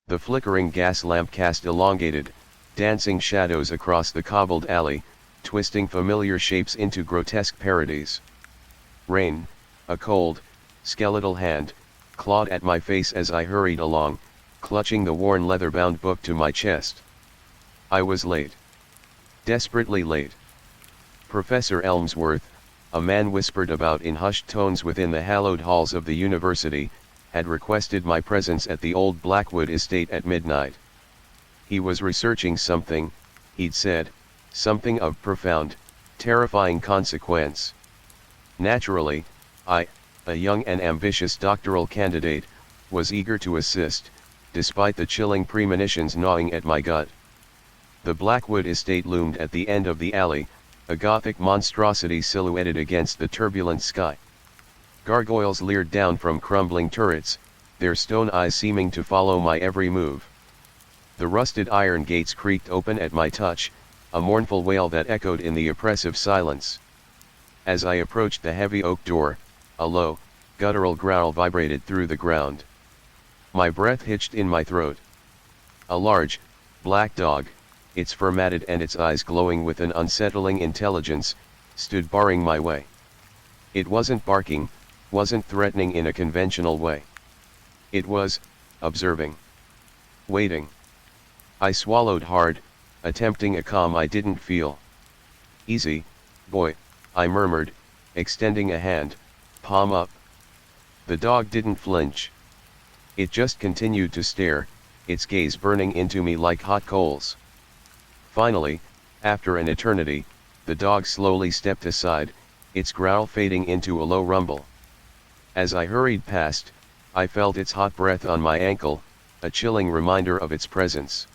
The flickering gas lamp cast elongated, dancing shadows across the cobbled alley, twisting familiar shapes into grotesque parodies. Rain, a cold, skeletal hand, clawed at my face as I hurried along, clutching the worn leather-bound book to my chest. I was late. Desperately late. Professor Elmsworth, a man whispered about in hushed tones within the hallowed halls of the university, had requested my presence at the old Blackwood estate at midnight. He was researching something, he'd said, something of profound, terrifying consequence. Naturally, I, a young and ambitious doctoral candidate, was eager to assist, despite the chilling premonitions gnawing at my gut. The Blackwood estate loomed at the end of the alley, a Gothic monstrosity silhouetted against the turbulent sky. Gargoyles leered down from crumbling turrets, their stone eyes seeming to follow my every move. The rusted iron gates creaked open at my touch, a mournful wail that echoed in the oppressive silence. As I approached the heavy oak door, a low, guttural growl vibrated through the ground. My breath hitched in my throat. A large, black dog, its fur matted and its eyes glowing with an unsettling intelligence, stood barring my way. It wasn't barking, wasn't threatening in a conventional way. It was, observing. Waiting. I swallowed hard, attempting a calm I didn't feel. "Easy, boy," I murmured, extending a hand, palm up. The dog didn't flinch. It just continued to stare, its gaze burning into me like hot coals. Finally, after an eternity, the dog slowly stepped aside, its growl fading into a low rumble. As I hurried past, I felt its hot breath on my ankle, a chilling reminder of its presence.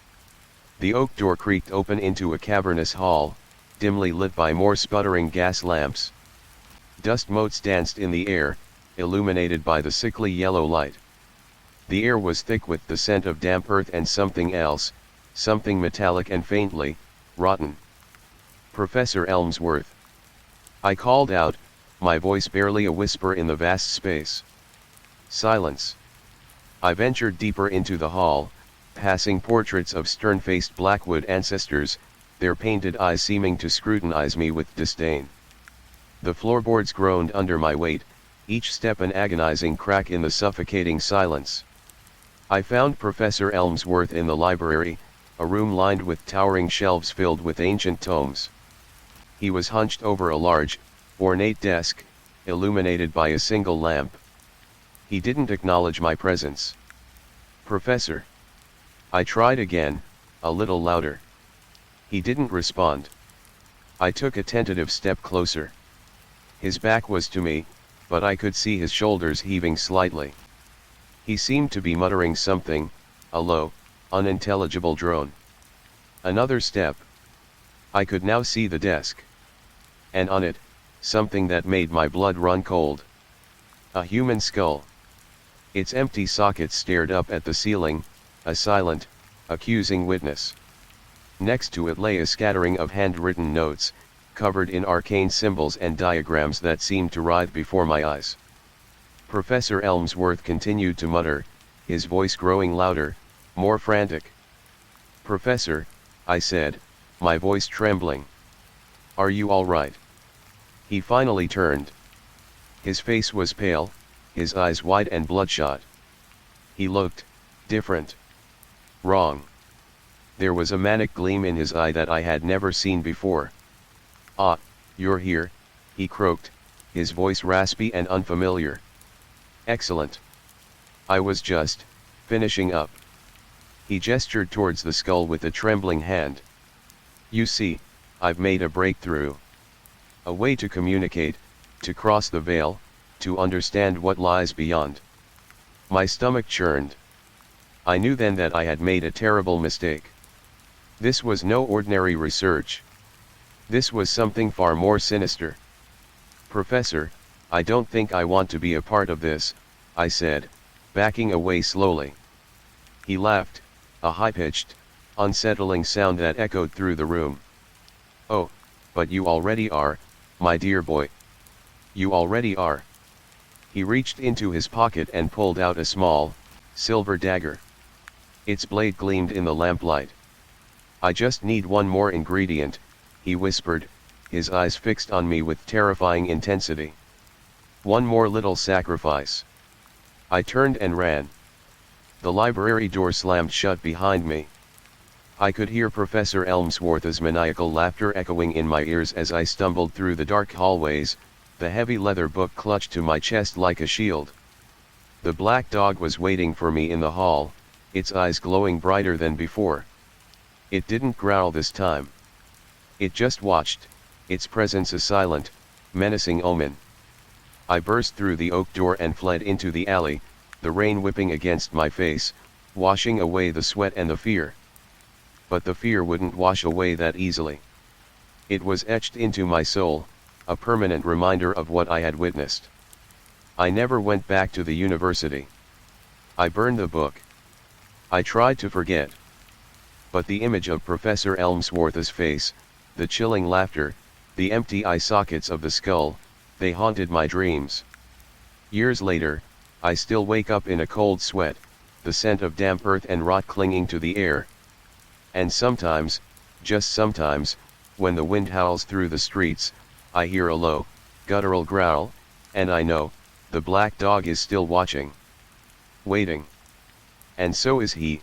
The oak door creaked open into a cavernous hall, dimly lit by more sputtering gas lamps. Dust motes danced in the air, illuminated by the sickly yellow light. The air was thick with the scent of damp earth and something else, something metallic and faintly rotten. "Professor Elmsworth." I called out, my voice barely a whisper in the vast space. Silence. I ventured deeper into the hall, passing portraits of stern-faced Blackwood ancestors, their painted eyes seeming to scrutinize me with disdain. The floorboards groaned under my weight, each step an agonizing crack in the suffocating silence. I found Professor Elmsworth in the library, a room lined with towering shelves filled with ancient tomes. He was hunched over a large, ornate desk, illuminated by a single lamp. He didn't acknowledge my presence. "Professor." I tried again, a little louder. He didn't respond. I took a tentative step closer. His back was to me, but I could see his shoulders heaving slightly. He seemed to be muttering something, a low, unintelligible drone. Another step. I could now see the desk. And on it, something that made my blood run cold. A human skull. Its empty sockets stared up at the ceiling, a silent, accusing witness. Next to it lay a scattering of handwritten notes, covered in arcane symbols and diagrams that seemed to writhe before my eyes. Professor Elmsworth continued to mutter, his voice growing louder, more frantic. "Professor," I said, my voice trembling. "Are you all right?" He finally turned. His face was pale, his eyes wide and bloodshot. He looked different. Wrong. There was a manic gleam in his eye that I had never seen before. "Ah, you're here," he croaked, his voice raspy and unfamiliar. "Excellent. I was just finishing up." He gestured towards the skull with a trembling hand. "You see, I've made a breakthrough. A way to communicate, to cross the veil, to understand what lies beyond." My stomach churned. I knew then that I had made a terrible mistake. This was no ordinary research. This was something far more sinister. "Professor, I don't think I want to be a part of this," I said, backing away slowly. He laughed, a high-pitched, unsettling sound that echoed through the room. "Oh, but you already are, my dear boy. You already are." He reached into his pocket and pulled out a small, silver dagger. Its blade gleamed in the lamplight. "I just need one more ingredient," he whispered, his eyes fixed on me with terrifying intensity. "One more little sacrifice." I turned and ran. The library door slammed shut behind me. I could hear Professor Elmsworth's maniacal laughter echoing in my ears as I stumbled through the dark hallways, the heavy leather book clutched to my chest like a shield. The black dog was waiting for me in the hall, its eyes glowing brighter than before. It didn't growl this time. It just watched, its presence a silent, menacing omen. I burst through the oak door and fled into the alley, the rain whipping against my face, washing away the sweat and the fear. But the fear wouldn't wash away that easily. It was etched into my soul, a permanent reminder of what I had witnessed. I never went back to the university. I burned the book. I tried to forget. But the image of Professor Elmsworth's face, the chilling laughter, the empty eye sockets of the skull, they haunted my dreams. Years later, I still wake up in a cold sweat, the scent of damp earth and rot clinging to the air. And sometimes, just sometimes, when the wind howls through the streets, I hear a low, guttural growl, and I know, the black dog is still watching. Waiting. And so is he,